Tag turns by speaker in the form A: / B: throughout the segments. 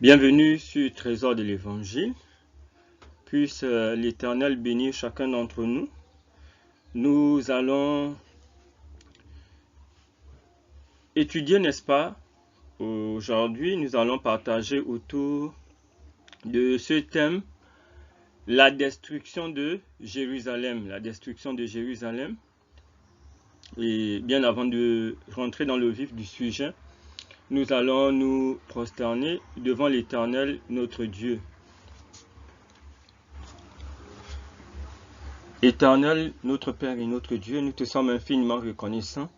A: Bienvenue sur Trésor de l'Évangile. Puisse l'Éternel bénir chacun d'entre nous. Nous allons étudier, n'est-ce pas? Aujourd'hui, nous allons partager autour de ce thème, la destruction de Jérusalem. La destruction de Jérusalem. Et bien avant de rentrer dans le vif du sujet, nous allons nous prosterner devant l'Éternel, notre Dieu. Éternel, notre Père et notre Dieu, nous te sommes infiniment reconnaissants.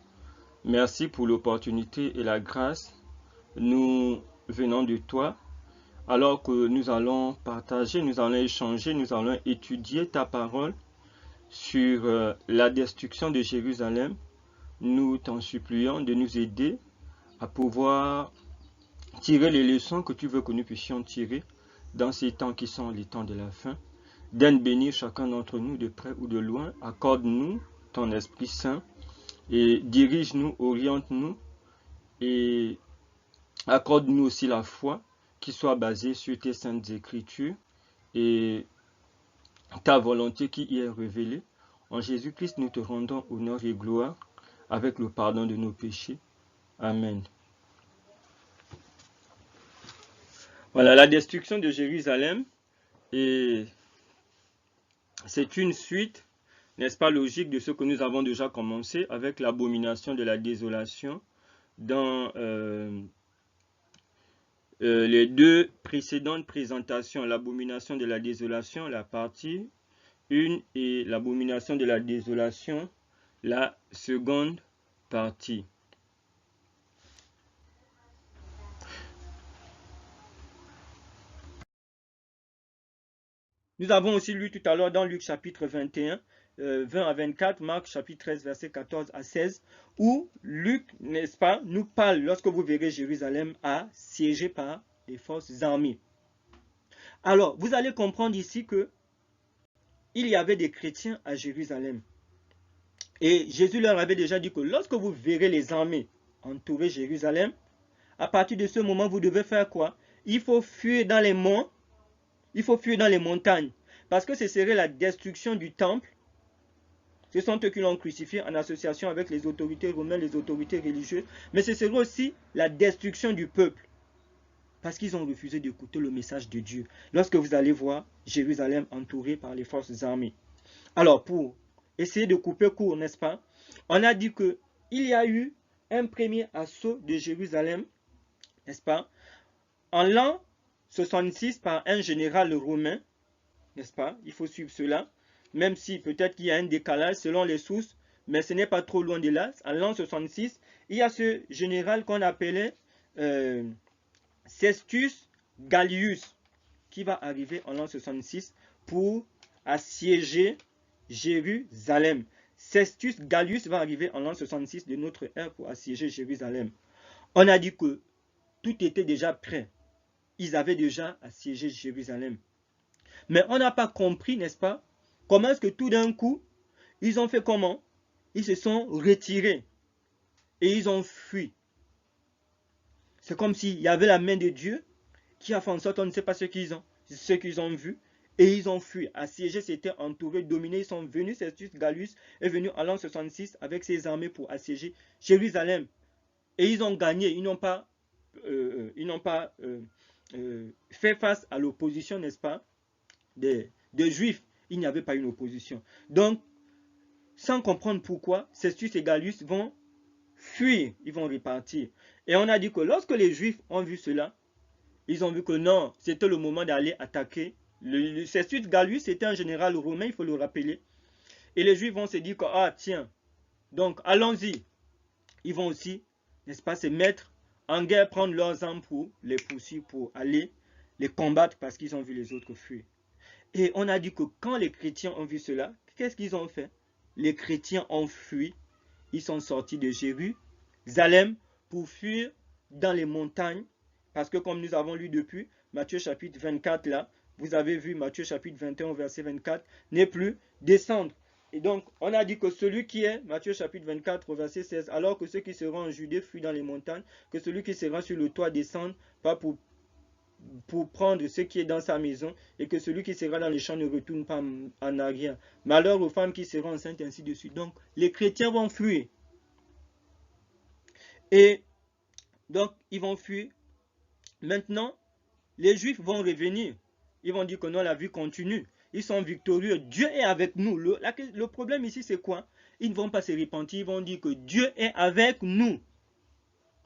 A: Merci pour l'opportunité et la grâce. Nous venons de toi, alors que nous allons partager, nous allons échanger, nous allons étudier ta parole sur la destruction de Jérusalem. Nous t'en supplions de nous aider à pouvoir tirer les leçons que tu veux que nous puissions tirer dans ces temps qui sont les temps de la fin. Donne bénir chacun d'entre nous de près ou de loin. Accorde-nous ton Esprit Saint et dirige-nous, oriente-nous et accorde-nous aussi la foi qui soit basée sur tes saintes écritures et ta volonté qui y est révélée. En Jésus-Christ, nous te rendons honneur et gloire avec le pardon de nos péchés. Amen. Voilà, la destruction de Jérusalem, et c'est une suite, n'est-ce pas, logique de ce que nous avons déjà commencé avec l'abomination de la désolation dans les deux précédentes présentations, l'abomination de la désolation, la partie 1 et l'abomination de la désolation, la seconde partie. Nous avons aussi lu tout à l'heure dans Luc chapitre 21, 20 à 24, Marc chapitre 13, verset 14 à 16, où Luc, n'est-ce pas, nous parle lorsque vous verrez Jérusalem assiégée par les forces armées. Alors, vous allez comprendre ici que il y avait des chrétiens à Jérusalem. Et Jésus leur avait déjà dit que lorsque vous verrez les armées entourer Jérusalem, à partir de ce moment, vous devez faire quoi? Il faut fuir dans les monts. Il faut fuir dans les montagnes, parce que ce serait la destruction du temple. Ce sont eux qui l'ont crucifié en association avec les autorités romaines, les autorités religieuses, mais ce serait aussi la destruction du peuple, parce qu'ils ont refusé d'écouter le message de Dieu. Lorsque vous allez voir Jérusalem entourée par les forces armées. Alors, pour essayer de couper court, n'est-ce pas, on a dit qu'il y a eu un premier assaut de Jérusalem, n'est-ce pas, en l'an 66 par un général romain, n'est-ce pas? Il faut suivre cela, même si peut-être qu'il y a un décalage selon les sources, mais ce n'est pas trop loin de là. En l'an 66, il y a ce général qu'on appelait Cestius Gallius, qui va arriver en l'an 66 pour assiéger Jérusalem. Cestius Gallius va arriver en l'an 66 de notre ère pour assiéger Jérusalem. On a dit que tout était déjà prêt. Ils avaient déjà assiégé Jérusalem. Mais on n'a pas compris, n'est-ce pas, comment est-ce que tout d'un coup, ils ont fait comment? Ils se sont retirés et ils ont fui. C'est comme s'il y avait la main de Dieu qui a fait en sorte, on ne sait pas ce qu'ils ont vu, et ils ont fui. Assiégés, c'était entouré, dominé, ils sont venus. Cestius Gallus est venu en l'an 66 avec ses armées pour assiéger Jérusalem. Et ils ont gagné, ils n'ont pas fait face à l'opposition, n'est-ce pas, des Juifs. Il n'y avait pas une opposition. Donc, sans comprendre pourquoi, Cestius et Gallus vont fuir, ils vont repartir. Et on a dit que lorsque les Juifs ont vu cela, ils ont vu que non, c'était le moment d'aller attaquer. Cestius Gallus était un général romain, il faut le rappeler. Et les Juifs vont se dire que, ah tiens, donc allons-y. Ils vont aussi, n'est-ce pas, se mettre en guerre, prendre leurs armes pour les poursuivre, pour aller les combattre parce qu'ils ont vu les autres fuir. Et on a dit que quand les chrétiens ont vu cela, qu'est-ce qu'ils ont fait? Les chrétiens ont fui. Ils sont sortis de Jérusalem pour fuir dans les montagnes. Parce que comme nous avons lu depuis, Matthieu chapitre 24 là, vous avez vu Matthieu chapitre 21 verset 24, n'est plus descendre. Et donc, on a dit que celui qui est, Matthieu chapitre 24, verset 16, alors que ceux qui seront en Judée fuient dans les montagnes, que celui qui sera sur le toit descende, pas pour prendre ce qui est dans sa maison, et que celui qui sera dans les champs ne retourne pas en arrière. Malheur aux femmes qui seront enceintes, ainsi de suite. Donc, les chrétiens vont fuir. Et donc, ils vont fuir. Maintenant, les Juifs vont revenir. Ils vont dire que non, la vie continue. Ils sont victorieux. Dieu est avec nous. Le problème ici, c'est quoi? Ils ne vont pas se repentir. Ils vont dire que Dieu est avec nous.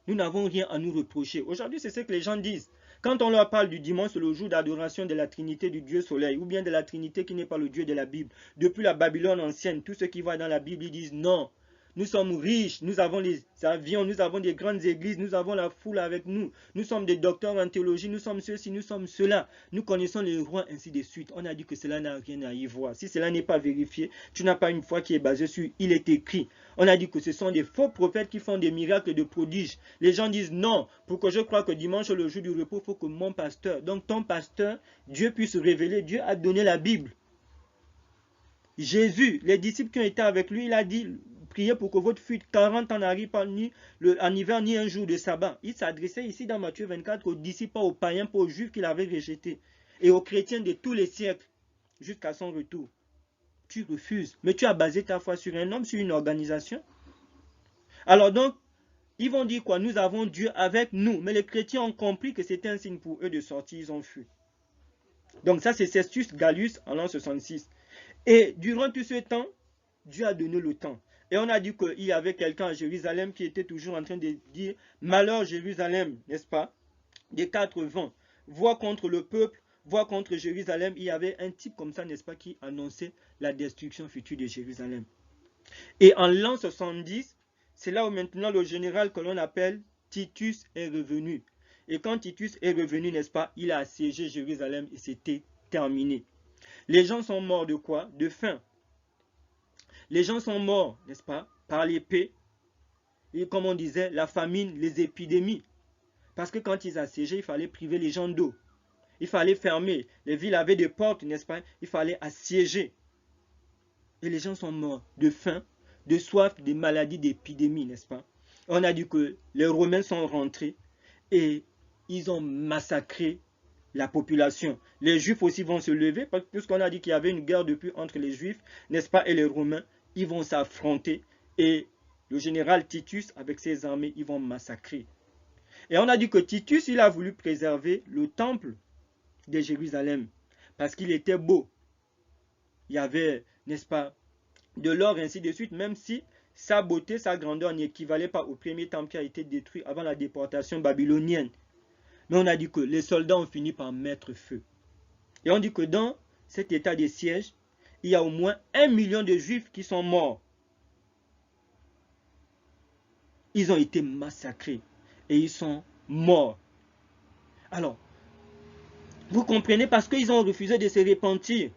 A: Nous n'avons rien à nous reprocher. Aujourd'hui, c'est ce que les gens disent. Quand on leur parle du dimanche, le jour d'adoration de la Trinité du Dieu Soleil, ou bien de la Trinité qui n'est pas le Dieu de la Bible, depuis la Babylone ancienne, tous ceux qui voient dans la Bible, ils disent non. Nous sommes riches, nous avons les avions, nous avons des grandes églises, nous avons la foule avec nous. Nous sommes des docteurs en théologie, nous sommes ceux-ci, nous sommes ceux-là. Nous connaissons les rois, ainsi de suite. On a dit que cela n'a rien à y voir. Si cela n'est pas vérifié, tu n'as pas une foi qui est basée sur « il est écrit ». On a dit que ce sont des faux prophètes qui font des miracles et des prodiges. Les gens disent non, pour que je croie que dimanche, le jour du repos, il faut que mon pasteur, donc ton pasteur, Dieu puisse se révéler. Dieu a donné la Bible. Jésus, les disciples qui ont été avec lui, il a dit, priez pour que votre fuite 40 ans n'arrive pas ni en hiver ni un jour de sabbat. Il s'adressait ici dans Matthieu 24 aux disciples, pas aux païens, pas aux juifs qu'il avait rejetés, et aux chrétiens de tous les siècles, jusqu'à son retour. Tu refuses, mais tu as basé ta foi sur un homme, sur une organisation. Alors donc, ils vont dire quoi? Nous avons Dieu avec nous, mais les chrétiens ont compris que c'était un signe pour eux de sortir, ils ont fui. Donc ça c'est Cestius Gallus en l'an 66. Et durant tout ce temps, Dieu a donné le temps. Et on a dit qu'il y avait quelqu'un à Jérusalem qui était toujours en train de dire « Malheur Jérusalem », n'est-ce pas? Des 4 vents. Voix contre le peuple, voix contre Jérusalem. Il y avait un type comme ça, n'est-ce pas, qui annonçait la destruction future de Jérusalem. Et en l'an 70, c'est là où maintenant le général que l'on appelle Titus est revenu. Et quand Titus est revenu, n'est-ce pas, il a assiégé Jérusalem et c'était terminé. Les gens sont morts de quoi? De faim. Les gens sont morts, n'est-ce pas, par l'épée. Et comme on disait, la famine, les épidémies. Parce que quand ils assiégeaient, il fallait priver les gens d'eau. Il fallait fermer. Les villes avaient des portes, n'est-ce pas? Il fallait assiéger. Et les gens sont morts de faim, de soif, de maladies, d'épidémies, n'est-ce pas? On a dit que les Romains sont rentrés et ils ont massacré la population. Les Juifs aussi vont se lever, puisqu'on a dit qu'il y avait une guerre depuis entre les Juifs, n'est-ce pas, et les Romains. Ils vont s'affronter et le général Titus, avec ses armées, ils vont massacrer. Et on a dit que Titus, il a voulu préserver le temple de Jérusalem parce qu'il était beau. Il y avait, n'est-ce pas, de l'or, ainsi de suite, même si sa beauté, sa grandeur n'équivalait pas au premier temple qui a été détruit avant la déportation babylonienne. Mais on a dit que les soldats ont fini par mettre feu. Et on dit que dans cet état de siège, il y a au moins 1 million de Juifs qui sont morts. Ils ont été massacrés et ils sont morts. Alors, vous comprenez, parce qu'ils ont refusé de se repentir.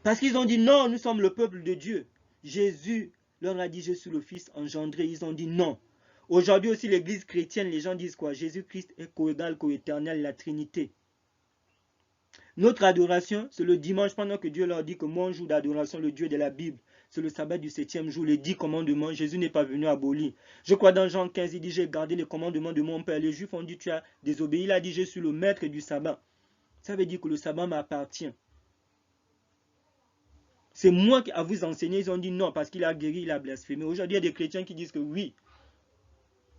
A: Parce qu'ils ont dit non, nous sommes le peuple de Dieu. Jésus leur a dit je suis le Fils engendré. Ils ont dit non. Aujourd'hui aussi l'église chrétienne, les gens disent quoi? Jésus-Christ est co-égal, co-éternel, la Trinité. Notre adoration, c'est le dimanche, pendant que Dieu leur dit que mon jour d'adoration, le Dieu de la Bible, c'est le sabbat du 7e jour, les 10 commandements. Jésus n'est pas venu abolir. Je crois dans Jean 15, il dit j'ai gardé les commandements de mon Père. Les Juifs ont dit tu as désobéi. Il a dit je suis le maître du sabbat. Ça veut dire que le sabbat m'appartient. C'est moi qui à vous enseigner. Ils ont dit non parce qu'il a guéri, il a blasphémé. Aujourd'hui, il y a des chrétiens qui disent que oui.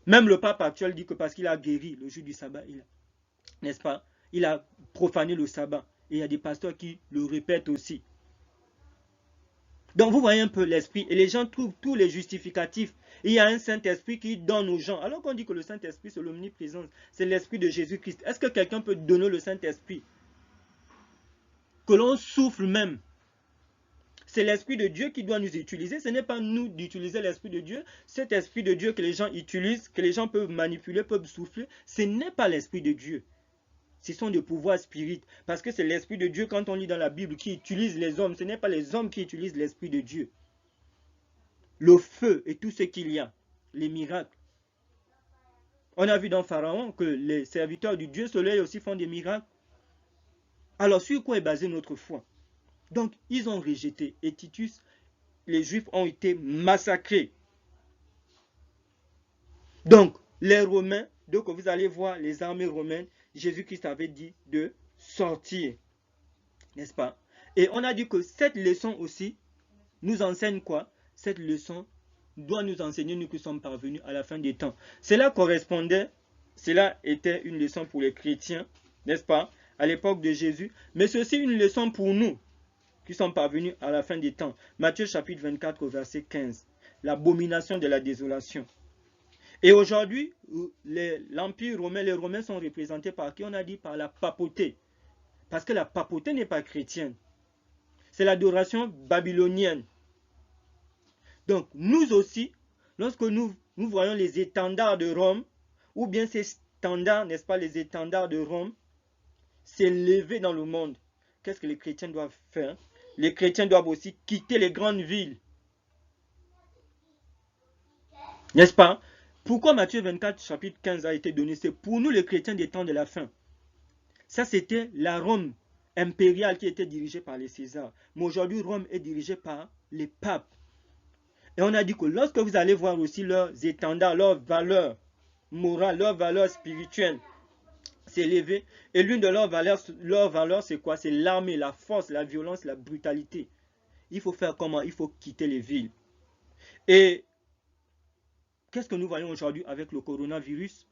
A: Même le pape actuel dit que parce qu'il a guéri le jour du sabbat, n'est-ce pas, il a profané le sabbat. Et il y a des pasteurs qui le répètent aussi. Donc vous voyez un peu l'esprit. Et les gens trouvent tous les justificatifs. Et il y a un Saint-Esprit qui donne aux gens. Alors qu'on dit que le Saint-Esprit c'est l'omniprésence. C'est l'Esprit de Jésus-Christ. Est-ce que quelqu'un peut donner le Saint-Esprit? Que l'on souffle même. C'est l'Esprit de Dieu qui doit nous utiliser. Ce n'est pas nous d'utiliser l'Esprit de Dieu. Cet Esprit de Dieu que les gens utilisent, que les gens peuvent manipuler, peuvent souffler, ce n'est pas l'Esprit de Dieu. Ce sont des pouvoirs spirituels. Parce que c'est l'Esprit de Dieu, quand on lit dans la Bible, qui utilise les hommes. Ce n'est pas les hommes qui utilisent l'Esprit de Dieu. Le feu et tout ce qu'il y a. Les miracles. On a vu dans Pharaon que les serviteurs du Dieu Soleil aussi font des miracles. Alors sur quoi est basée notre foi? Donc, ils ont rejeté. Et Titus les Juifs ont été massacrés. Donc, les Romains, donc vous allez voir les armées romaines, Jésus-Christ avait dit de sortir, n'est-ce pas? Et on a dit que cette leçon aussi nous enseigne quoi? Cette leçon doit nous enseigner, nous qui sommes parvenus à la fin des temps. Cela correspondait, cela était une leçon pour les chrétiens, n'est-ce pas? À l'époque de Jésus, mais c'est aussi une leçon pour nous qui sommes parvenus à la fin des temps. Matthieu chapitre 24 verset 15. L'abomination de la désolation. Et aujourd'hui, l'Empire romain, les Romains sont représentés par qui? On a dit par la papauté. Parce que la papauté n'est pas chrétienne. C'est l'adoration babylonienne. Donc, nous aussi, lorsque nous voyons les étendards de Rome, ou bien ces standards, n'est-ce pas, les étendards de Rome, s'élever dans le monde, qu'est-ce que les chrétiens doivent faire? Les chrétiens doivent aussi quitter les grandes villes. N'est-ce pas? Pourquoi Matthieu 24, chapitre 15 a été donné? C'est pour nous les chrétiens des temps de la fin. Ça, c'était la Rome impériale qui était dirigée par les Césars. Mais aujourd'hui, Rome est dirigée par les papes. Et on a dit que lorsque vous allez voir aussi leurs étendards, leurs valeurs morales, leurs valeurs spirituelles s'élever, et l'une de leurs valeurs, c'est quoi? C'est l'armée, la force, la violence, la brutalité. Il faut faire comment? Il faut quitter les villes. Et qu'est-ce que nous voyons aujourd'hui avec le coronavirus?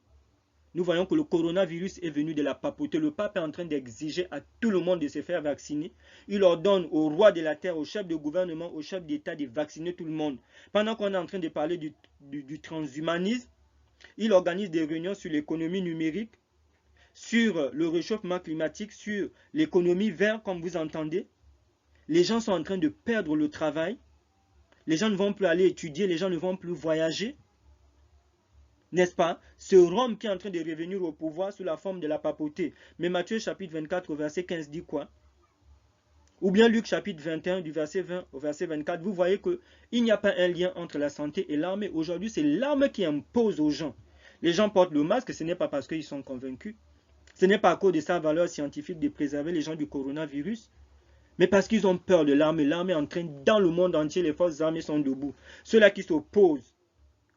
A: Nous voyons que le coronavirus est venu de la papauté. Le pape est en train d'exiger à tout le monde de se faire vacciner. Il ordonne au roi de la terre, au chef de gouvernement, au chef d'État de vacciner tout le monde. Pendant qu'on est en train de parler du transhumanisme, il organise des réunions sur l'économie numérique, sur le réchauffement climatique, sur l'économie verte, comme vous entendez. Les gens sont en train de perdre le travail. Les gens ne vont plus aller étudier, les gens ne vont plus voyager. N'est-ce pas? C'est Rome qui est en train de revenir au pouvoir sous la forme de la papauté. Mais Matthieu chapitre 24 au verset 15 dit quoi? Ou bien Luc chapitre 21 du verset 20 au verset 24, vous voyez qu'il n'y a pas un lien entre la santé et l'armée. Aujourd'hui, c'est l'armée qui impose aux gens. Les gens portent le masque, ce n'est pas parce qu'ils sont convaincus. Ce n'est pas à cause de sa valeur scientifique de préserver les gens du coronavirus, mais parce qu'ils ont peur de l'armée. L'armée entraîne dans le monde entier, les forces armées sont debout. Ceux-là qui s'opposent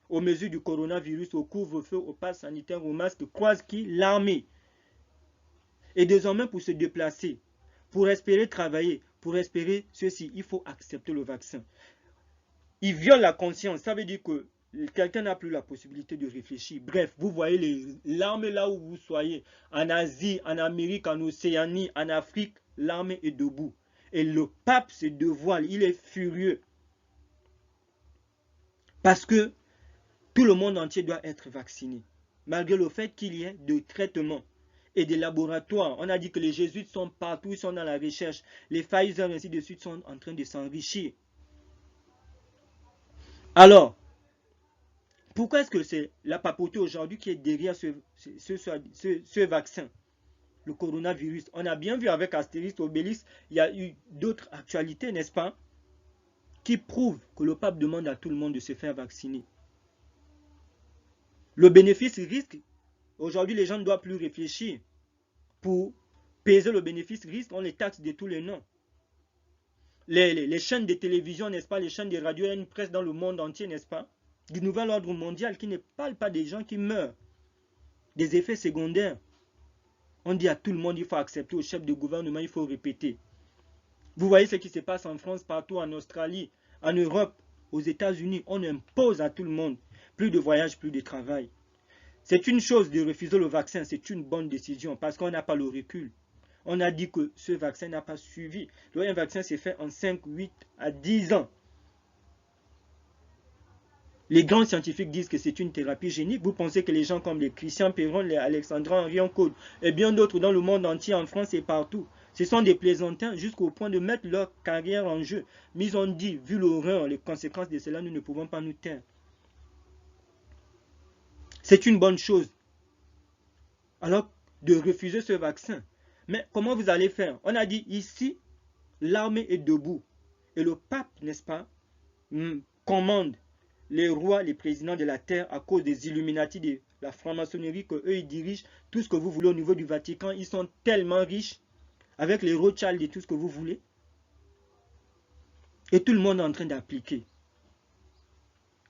A: aux mesures du coronavirus, au couvre-feu, au pass sanitaire, au masque, croisent qui? L'armée. Et désormais, pour se déplacer, pour espérer travailler, pour espérer ceci, il faut accepter le vaccin. Il viole la conscience. Ça veut dire que quelqu'un n'a plus la possibilité de réfléchir. Bref, vous voyez l'armée là où vous soyez, en Asie, en Amérique, en Océanie, en Afrique, l'armée est debout. Et le pape se dévoile, il est furieux. Parce que tout le monde entier doit être vacciné. Malgré le fait qu'il y ait des traitements et des laboratoires. On a dit que les jésuites sont partout, ils sont dans la recherche. Les Pfizer, ainsi de suite, sont en train de s'enrichir. Alors, pourquoi est-ce que c'est la papauté aujourd'hui qui est derrière ce vaccin, le coronavirus? On a bien vu avec Astérix, Obélix, il y a eu d'autres actualités, n'est-ce pas, qui prouvent que le pape demande à tout le monde de se faire vacciner. Le bénéfice-risque, aujourd'hui les gens ne doivent plus réfléchir. Pour peser le bénéfice-risque, on les taxe de tous les noms. Les chaînes de télévision, n'est-ce pas, les chaînes de radio, il y a une presse dans le monde entier, n'est-ce pas, du nouvel ordre mondial qui ne parle pas des gens qui meurent, des effets secondaires. On dit à tout le monde, il faut accepter, au chef de gouvernement, il faut répéter. Vous voyez ce qui se passe en France, partout, en Australie, en Europe, aux États-Unis. On impose à tout le monde plus de voyages, plus de travail. C'est une chose de refuser le vaccin, c'est une bonne décision parce qu'on n'a pas le recul. On a dit que ce vaccin n'a pas suivi. Un vaccin s'est fait en 5, 8 à 10 ans. Les grands scientifiques disent que c'est une thérapie génique. Vous pensez que les gens comme les Christian Perron, les Alexandra Henri Oncourt et bien d'autres dans le monde entier, en France et partout, ce sont des plaisantins jusqu'au point de mettre leur carrière en jeu. Mais ils ont dit, vu l'horreur, les conséquences de cela, nous ne pouvons pas nous taire. C'est une bonne chose. Alors, de refuser ce vaccin. Mais comment vous allez faire? On a dit ici, l'armée est debout. Et le pape, n'est-ce pas, commande les rois, les présidents de la terre à cause des Illuminati, de la franc-maçonnerie, qu'eux, ils dirigent tout ce que vous voulez au niveau du Vatican. Ils sont tellement riches, avec les Rothschild et tout ce que vous voulez. Et tout le monde est en train d'appliquer.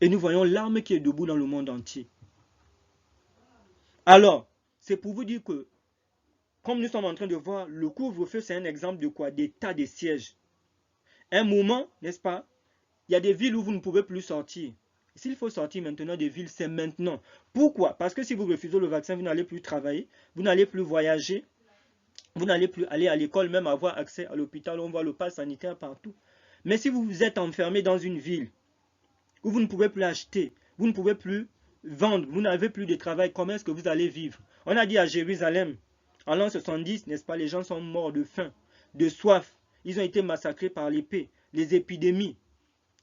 A: Et nous voyons l'arme qui est debout dans le monde entier. Alors, c'est pour vous dire que, comme nous sommes en train de voir, le couvre-feu, c'est un exemple de quoi? D'état de siège. Un moment, n'est-ce pas? Il y a des villes où vous ne pouvez plus sortir. S'il faut sortir maintenant des villes, c'est maintenant. Pourquoi? Parce que si vous refusez le vaccin, vous n'allez plus travailler, vous n'allez plus voyager, vous n'allez plus aller à l'école, même avoir accès à l'hôpital. On voit le pass sanitaire partout. Mais si vous êtes enfermé dans une ville où vous ne pouvez plus acheter, vous ne pouvez plus vendre, vous n'avez plus de travail, comment est-ce que vous allez vivre? On a dit à Jérusalem, en l'an 70, n'est-ce pas, les gens sont morts de faim, de soif. Ils ont été massacrés par l'épée, les épidémies,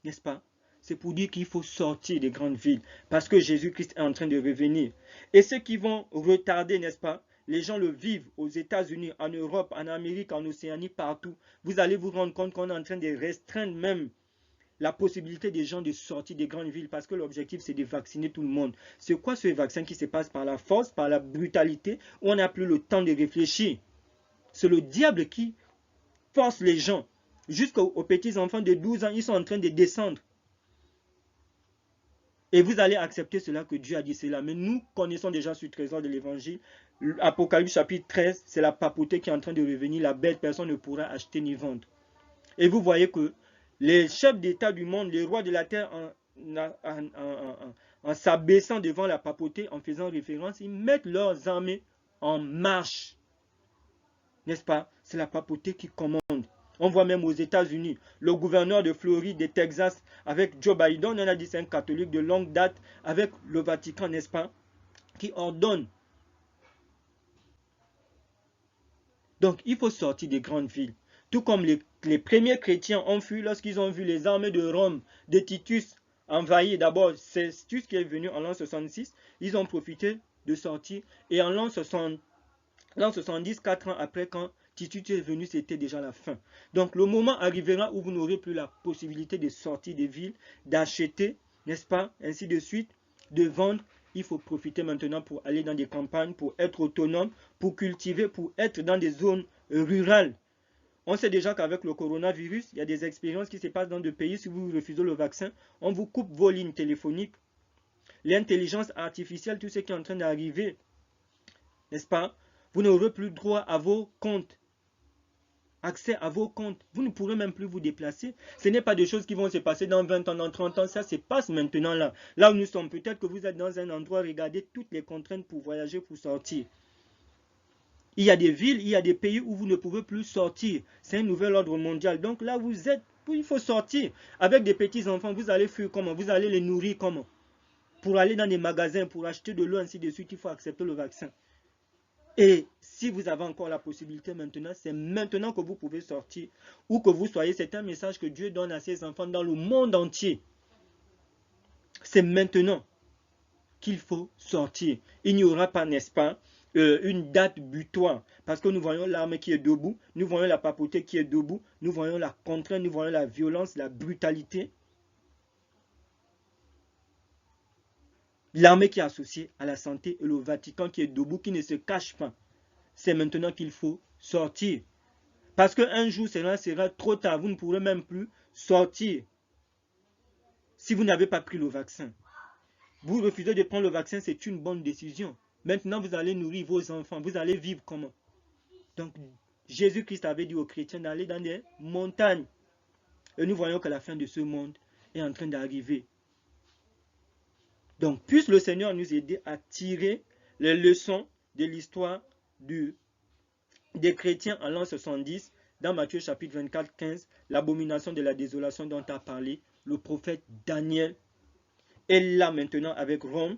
A: n'est-ce pas? C'est pour dire qu'il faut sortir des grandes villes, parce que Jésus-Christ est en train de revenir. Et ceux qui vont retarder, n'est-ce pas? Les gens le vivent aux États-Unis, en Europe, en Amérique, en Océanie, partout. Vous allez vous rendre compte qu'on est en train de restreindre même la possibilité des gens de sortir des grandes villes, parce que l'objectif c'est de vacciner tout le monde. C'est quoi ce vaccin qui se passe par la force, par la brutalité, où on n'a plus le temps de réfléchir? C'est le diable qui force les gens. Jusqu'aux petits enfants de 12 ans, ils sont en train de descendre. Et vous allez accepter cela que Dieu a dit cela. Mais nous connaissons déjà ce trésor de l'évangile. Apocalypse chapitre 13, c'est la papauté qui est en train de revenir. La bête, personne ne pourra acheter ni vendre. Et vous voyez que les chefs d'État du monde, les rois de la terre, en s'abaissant devant la papauté, en faisant référence, ils mettent leurs armées en marche. N'est-ce pas? C'est la papauté qui commande. On voit même aux États-Unis, le gouverneur de Floride, de Texas, avec Joe Biden, on a dit c'est un catholique de longue date, avec le Vatican, n'est-ce pas, qui ordonne. Donc, il faut sortir des grandes villes. Tout comme les premiers chrétiens ont fui lorsqu'ils ont vu les armées de Rome, de Titus, envahir. D'abord, c'est Titus qui est venu en l'an 66. Ils ont profité de sortir. Et en l'an 70, 4 ans après, quand Titus est venu, c'était déjà la fin. Donc, le moment arrivera où vous n'aurez plus la possibilité de sortir des villes, d'acheter, n'est-ce pas, ainsi de suite, de vendre. Il faut profiter maintenant pour aller dans des campagnes, pour être autonome, pour cultiver, pour être dans des zones rurales. On sait déjà qu'avec le coronavirus, il y a des expériences qui se passent dans des pays. Si vous refusez le vaccin, on vous coupe vos lignes téléphoniques. L'intelligence artificielle, tout ce qui est en train d'arriver, n'est-ce pas? Vous n'aurez plus droit à vos comptes. Accès à vos comptes. Vous ne pourrez même plus vous déplacer. Ce n'est pas des choses qui vont se passer dans 20 ans, dans 30 ans. Ça se passe maintenant là. Là où nous sommes, peut-être que vous êtes dans un endroit, regardez toutes les contraintes pour voyager, pour sortir. Il y a des villes, il y a des pays où vous ne pouvez plus sortir. C'est un nouvel ordre mondial. Donc là, vous êtes, il faut sortir. Avec des petits-enfants, vous allez fuir comment? Vous allez les nourrir comment? Pour aller dans des magasins, pour acheter de l'eau, ainsi de suite, il faut accepter le vaccin. Et si vous avez encore la possibilité maintenant, c'est maintenant que vous pouvez sortir. Où que vous soyez, c'est un message que Dieu donne à ses enfants dans le monde entier. C'est maintenant qu'il faut sortir. Il n'y aura pas, n'est-ce pas, une date butoir. Parce que nous voyons l'armée qui est debout, nous voyons la papauté qui est debout, nous voyons la contrainte, nous voyons la violence, la brutalité. L'armée qui est associée à la santé et le Vatican qui est debout, qui ne se cache pas. C'est maintenant qu'il faut sortir. Parce qu'un jour, cela sera trop tard. Vous ne pourrez même plus sortir si vous n'avez pas pris le vaccin. Vous refusez de prendre le vaccin, c'est une bonne décision. Maintenant, vous allez nourrir vos enfants. Vous allez vivre comment? Donc, Jésus-Christ avait dit aux chrétiens d'aller dans des montagnes. Et nous voyons que la fin de ce monde est en train d'arriver. Donc, puisse le Seigneur nous aider à tirer les leçons de l'histoire des chrétiens en l'an 70, dans Matthieu chapitre 24, 15, l'abomination de la désolation dont a parlé le prophète Daniel. Et là maintenant avec Rome,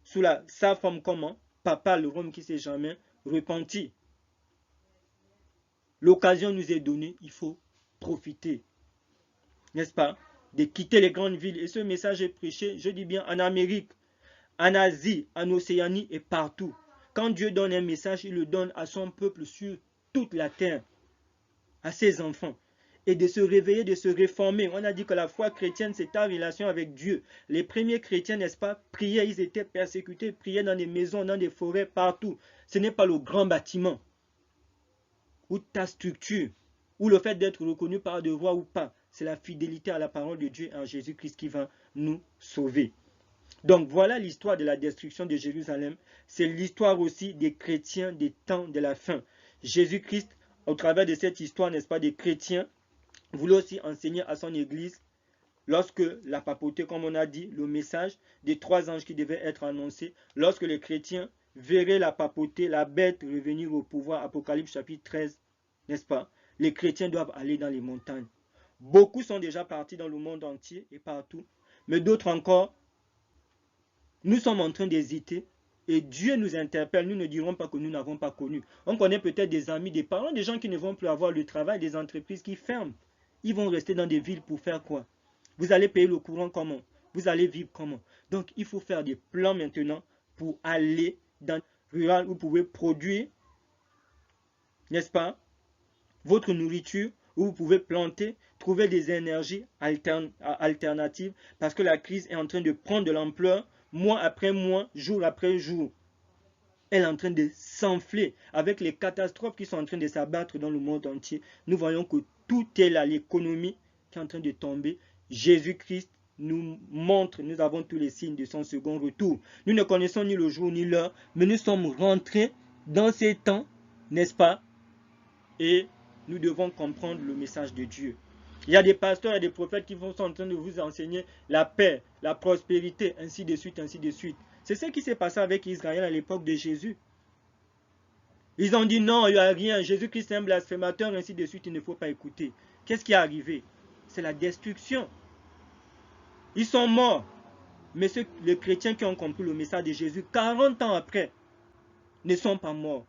A: sous sa forme comment? Papa, le Rome qui ne s'est jamais repenti. L'occasion nous est donnée, il faut profiter, n'est-ce pas, de quitter les grandes villes. Et ce message est prêché, je dis bien, en Amérique, en Asie, en Océanie et partout. Quand Dieu donne un message, il le donne à son peuple sur toute la terre, à ses enfants. Et de se réveiller, de se réformer. On a dit que la foi chrétienne, c'est ta relation avec Dieu. Les premiers chrétiens, n'est-ce pas, priaient, ils étaient persécutés, priaient dans des maisons, dans des forêts, partout. Ce n'est pas le grand bâtiment, ou ta structure, ou le fait d'être reconnu par des rois ou pas. c'est la fidélité à la parole de Dieu et en Jésus-Christ qui va nous sauver. Donc voilà l'histoire de la destruction de Jérusalem. C'est l'histoire aussi des chrétiens des temps de la fin. Jésus-Christ, au travers de cette histoire, n'est-ce pas, des chrétiens, voulait aussi enseigner à son église, lorsque la papauté, comme on a dit, le message des 3 anges qui devaient être annoncés, lorsque les chrétiens verraient la papauté, la bête revenir au pouvoir, Apocalypse chapitre 13, n'est-ce pas? Les chrétiens doivent aller dans les montagnes. Beaucoup sont déjà partis dans le monde entier et partout, mais d'autres encore, nous sommes en train d'hésiter et Dieu nous interpelle. Nous ne dirons pas que nous n'avons pas connu. On connaît peut-être des amis, des parents, des gens qui ne vont plus avoir le travail, des entreprises qui ferment. Ils vont rester dans des villes pour faire quoi? Vous allez payer le courant comment? Vous allez vivre comment? Donc, il faut faire des plans maintenant pour aller dans le rural où vous pouvez produire, n'est-ce pas, votre nourriture, où vous pouvez planter, trouver des énergies alternatives, parce que la crise est en train de prendre de l'ampleur, mois après mois, jour après jour. Elle est en train de s'enfler avec les catastrophes qui sont en train de s'abattre dans le monde entier. Nous voyons que tout est là, l'économie qui est en train de tomber. Jésus-Christ nous montre, nous avons tous les signes de son second retour. Nous ne connaissons ni le jour ni l'heure, mais nous sommes rentrés dans ces temps, n'est-ce pas? Et nous devons comprendre le message de Dieu. Il y a des pasteurs et des prophètes qui sont en train de vous enseigner la paix, la prospérité, ainsi de suite, ainsi de suite. C'est ce qui s'est passé avec Israël à l'époque de Jésus. Ils ont dit non, il n'y a rien, Jésus-Christ est un blasphémateur, ainsi de suite, il ne faut pas écouter. Qu'est-ce qui est arrivé? C'est la destruction. Ils sont morts. Mais les chrétiens qui ont compris le message de Jésus, 40 ans après, ne sont pas morts.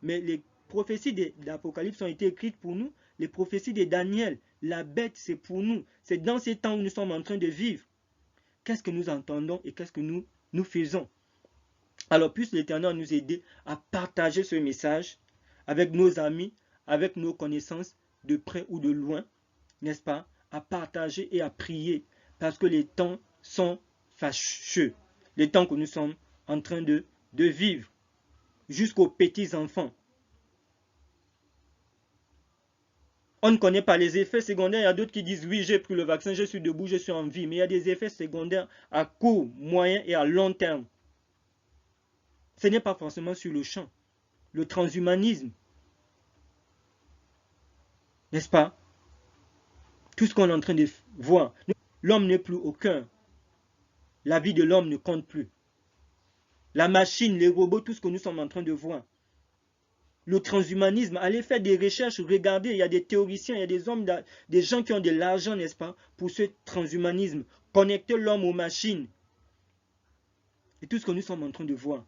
A: Mais les prophéties d'Apocalypse ont été écrites pour nous. Les prophéties de Daniel, la bête, c'est pour nous. C'est dans ces temps où nous sommes en train de vivre. Qu'est-ce que nous entendons et qu'est-ce que nous faisons? Alors, puisse l'Éternel nous aider à partager ce message avec nos amis, avec nos connaissances, de près ou de loin, n'est-ce pas? À partager et à prier, parce que les temps sont fâcheux. Les temps que nous sommes en train de vivre, jusqu'aux petits-enfants. On ne connaît pas les effets secondaires. Il y a d'autres qui disent, oui, j'ai pris le vaccin, je suis debout, je suis en vie. Mais il y a des effets secondaires à court, moyen et à long terme. Ce n'est pas forcément sur le champ. Le transhumanisme, n'est-ce pas? Tout ce qu'on est en train de voir. L'homme n'est plus au cœur. La vie de l'homme ne compte plus. La machine, les robots, tout ce que nous sommes en train de voir. Le transhumanisme, allez faire des recherches, regardez, il y a des théoriciens, il y a des hommes, des gens qui ont de l'argent, n'est-ce pas, pour ce transhumanisme. Connecter l'homme aux machines. Et tout ce que nous sommes en train de voir.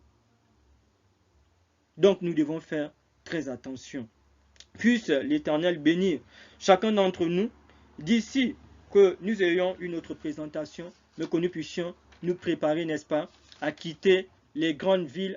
A: Donc nous devons faire très attention. Puisse l'Éternel bénir chacun d'entre nous, d'ici que nous ayons une autre présentation, mais que nous puissions nous préparer, n'est-ce pas, à quitter les grandes villes,